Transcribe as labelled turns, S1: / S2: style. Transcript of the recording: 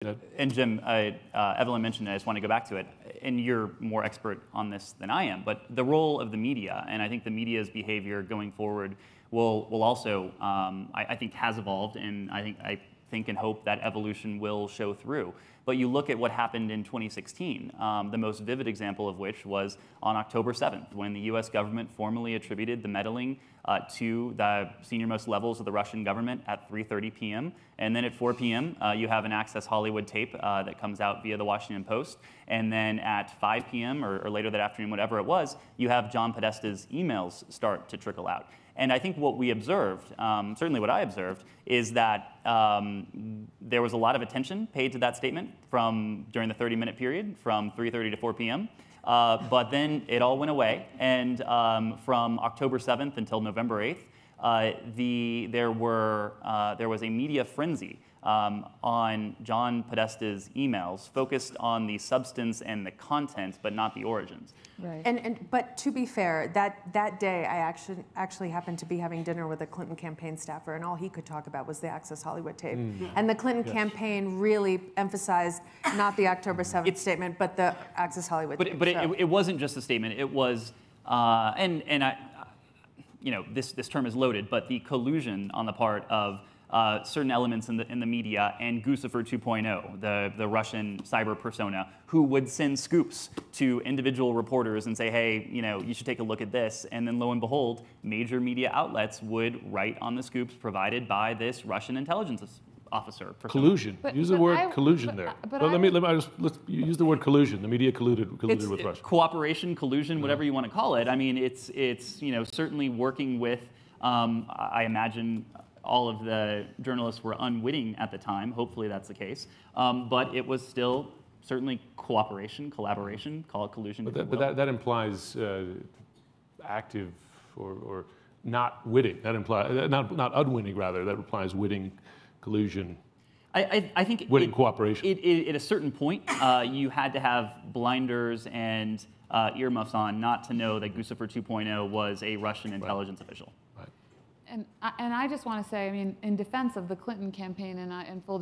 S1: And Jim, Evelyn mentioned it, I just want to go back to it, and you're more expert on this than I am, but the role of the media, and I think the media's behavior going forward will also, I think, has evolved, and I think and hope that evolution will show through. But you look at what happened in 2016, the most vivid example of which was on October 7th, when the US government formally attributed the meddling to the senior-most levels of the Russian government at 3:30 p.m. And then at 4 p.m., you have an Access Hollywood tape that comes out via the Washington Post. And then at 5 p.m. or later that afternoon, whatever it was, you have John Podesta's emails start to trickle out. And I think what we observed, certainly what I observed, is that there was a lot of attention paid to that statement during the 30-minute period from 3:30 to 4 p.m. But then it all went away, and from October 7th until November 8th, there was a media frenzy on John Podesta's emails, focused on the substance and the content, but not the origins.
S2: Right. But to be fair, that day I actually happened to be having dinner with a Clinton campaign staffer, and all he could talk about was the Access Hollywood tape. And the Clinton campaign really emphasized not the October 7th statement, but the Access Hollywood tape.
S1: But it wasn't just a statement. It was, this term is loaded, but the collusion on the part of certain elements in the media and Guccifer 2.0, the Russian cyber persona, who would send scoops to individual reporters and say, hey, you should take a look at this. And then lo and behold, major media outlets would write on the scoops provided by this Russian intelligence officer.
S3: Collusion. Use the word collusion there. Let's use the word collusion. The media colluded with Russia.
S1: Cooperation, collusion, whatever you want to call it. I mean, it's certainly working with, I imagine, all of the journalists were unwitting at the time. Hopefully that's the case. But it was still certainly cooperation, collaboration, call it collusion.
S3: But that implies active or not witting. That implies, not unwitting, rather. That implies witting, collusion.
S1: I think
S3: witting cooperation.
S1: At a certain point, you had to have blinders and earmuffs on not to know that Guccifer 2.0 was a Russian intelligence official.
S4: And I just want to say, I mean, in defense of the Clinton campaign, and full